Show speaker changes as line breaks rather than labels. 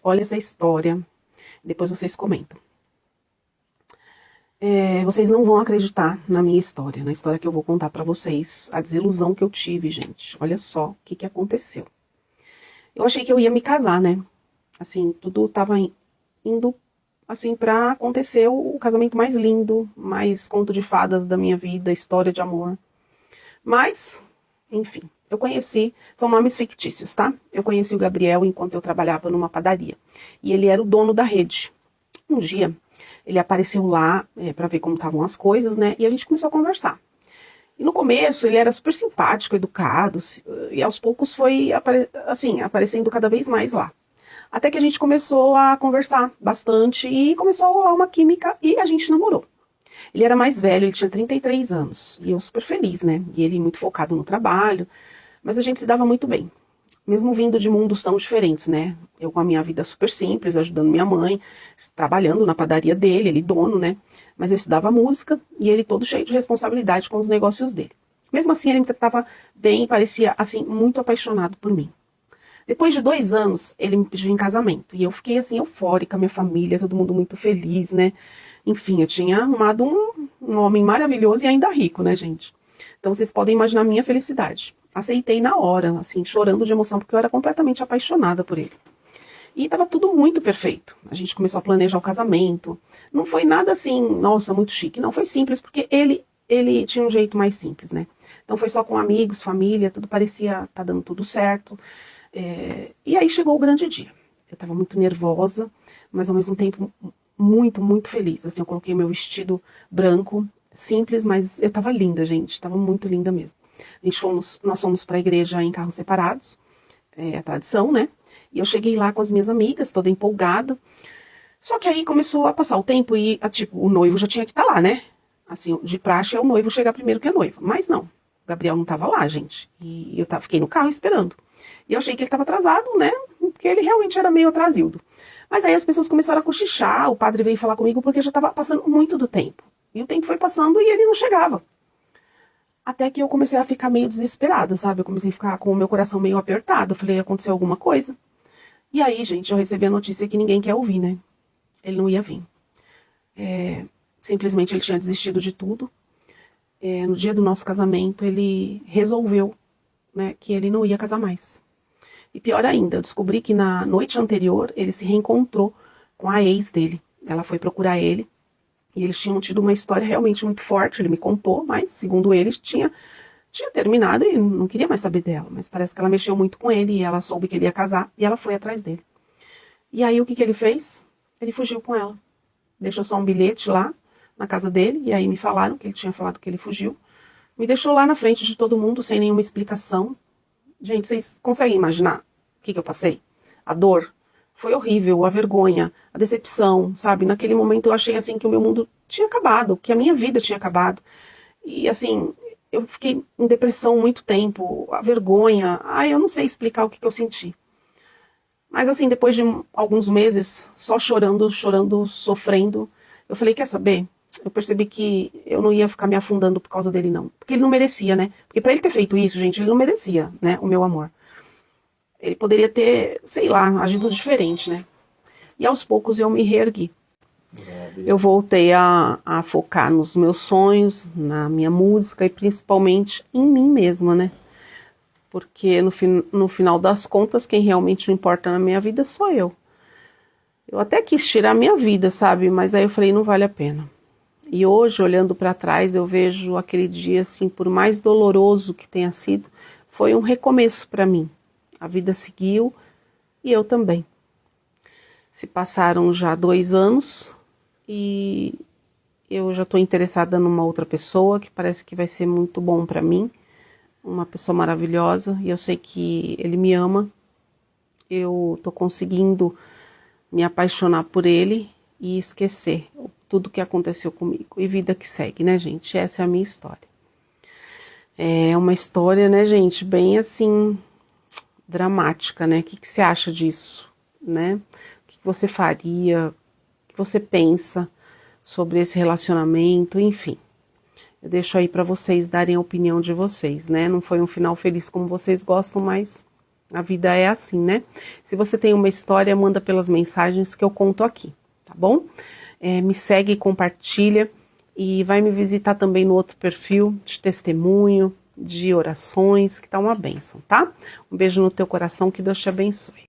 olha essa história, depois vocês comentam. Vocês não vão acreditar na minha história, na história que eu vou contar pra vocês, a desilusão que eu tive, gente. Olha só o que aconteceu. Eu achei que eu ia me casar, né? Assim, tudo tava indo, assim, pra acontecer o casamento mais lindo, mais conto de fadas da minha vida, história de amor. Mas, enfim, eu conheci, são nomes fictícios, tá? Eu conheci o Gabriel enquanto eu trabalhava numa padaria. E ele era o dono da rede. Um dia, ele apareceu lá pra ver como estavam as coisas, né? E a gente começou a conversar. E no começo ele era super simpático, educado, e aos poucos foi aparecendo cada vez mais lá. Até que a gente começou a conversar bastante e começou a rolar uma química e a gente namorou. Ele era mais velho, ele tinha 33 anos, e eu super feliz, né? E ele muito focado no trabalho, mas a gente se dava muito bem. Mesmo vindo de mundos tão diferentes, né? Eu com a minha vida super simples, ajudando minha mãe, trabalhando na padaria dele, ele dono, né? Mas eu estudava música e ele todo cheio de responsabilidade com os negócios dele. Mesmo assim, ele me tratava bem e parecia, assim, muito apaixonado por mim. Depois de 2 anos, ele me pediu em casamento. E eu fiquei, assim, eufórica, minha família, todo mundo muito feliz, né? Enfim, eu tinha arrumado um homem maravilhoso e ainda rico, né, gente? Então, vocês podem imaginar a minha felicidade. Aceitei na hora, assim, chorando de emoção, porque eu era completamente apaixonada por ele. E estava tudo muito perfeito. A gente começou a planejar o casamento. Não foi nada assim, nossa, muito chique. Não, foi simples, porque ele tinha um jeito mais simples, né? Então foi só com amigos, família, tudo parecia estar dando tudo certo. E aí chegou o grande dia. Eu estava muito nervosa, mas ao mesmo tempo muito, muito feliz. Assim, eu coloquei meu vestido branco, simples, mas eu estava linda, gente. Estava muito linda mesmo. Nós fomos para a igreja em carros separados, a tradição, né? E eu cheguei lá com as minhas amigas, toda empolgada. Só que aí começou a passar o tempo e, tipo, o noivo já tinha que estar lá, né? Assim, de praxe é o noivo chegar primeiro que a noiva. Mas não, o Gabriel não estava lá, gente. E eu fiquei no carro esperando. E eu achei que ele estava atrasado, né? Porque ele realmente era meio atrasildo. Mas aí as pessoas começaram a cochichar, o padre veio falar comigo porque já estava passando muito do tempo. E o tempo foi passando e ele não chegava. Até que eu comecei a ficar meio desesperada, sabe? Eu comecei a ficar com o meu coração meio apertado. Eu falei, aconteceu alguma coisa? E aí, gente, eu recebi a notícia que ninguém quer ouvir, né? Ele não ia vir. Simplesmente ele tinha desistido de tudo. No dia do nosso casamento, ele resolveu, né, que ele não ia casar mais. E pior ainda, eu descobri que na noite anterior, ele se reencontrou com a ex dele. Ela foi procurar ele. E eles tinham tido uma história realmente muito forte, ele me contou, mas, segundo ele, tinha terminado e não queria mais saber dela. Mas parece que ela mexeu muito com ele e ela soube que ele ia casar e ela foi atrás dele. E aí o que ele fez? Ele fugiu com ela. Deixou só um bilhete lá na casa dele e aí me falaram que ele tinha falado que ele fugiu. Me deixou lá na frente de todo mundo sem nenhuma explicação. Gente, vocês conseguem imaginar o que eu passei? A dor. Foi horrível, a vergonha, a decepção, sabe? Naquele momento eu achei assim que o meu mundo tinha acabado, que a minha vida tinha acabado. E assim, eu fiquei em depressão muito tempo, a vergonha, eu não sei explicar o que eu senti. Mas assim, depois de alguns meses, só chorando, sofrendo, eu falei, quer saber? Eu percebi que eu não ia ficar me afundando por causa dele, não. Porque ele não merecia, né? Porque pra ele ter feito isso, gente, ele não merecia, né? O meu amor. Ele poderia ter, sei lá, agido diferente, né? E aos poucos eu me reergui. Eu voltei a focar nos meus sonhos, na minha música e principalmente em mim mesma, né? Porque no final das contas, quem realmente importa na minha vida sou eu. Eu até quis tirar a minha vida, sabe? Mas aí eu falei, não vale a pena. E hoje, olhando para trás, eu vejo aquele dia, assim, por mais doloroso que tenha sido, foi um recomeço para mim. A vida seguiu e eu também. Se passaram já 2 anos e eu já estou interessada numa outra pessoa que parece que vai ser muito bom para mim. Uma pessoa maravilhosa e eu sei que ele me ama. Eu estou conseguindo me apaixonar por ele e esquecer tudo que aconteceu comigo. E vida que segue, né, gente? Essa é a minha história. É uma história, né, gente, bem assim, dramática, né? O que você acha disso, né? O que você faria, o que você pensa sobre esse relacionamento, enfim. Eu deixo aí para vocês darem a opinião de vocês, né? Não foi um final feliz como vocês gostam, mas A vida é assim, né? Se você tem uma história, manda pelas mensagens que eu conto aqui, tá bom? Me segue, compartilha e vai me visitar também no outro perfil de testemunho, de orações, que tá uma bênção, tá? Um beijo no teu coração, que Deus te abençoe.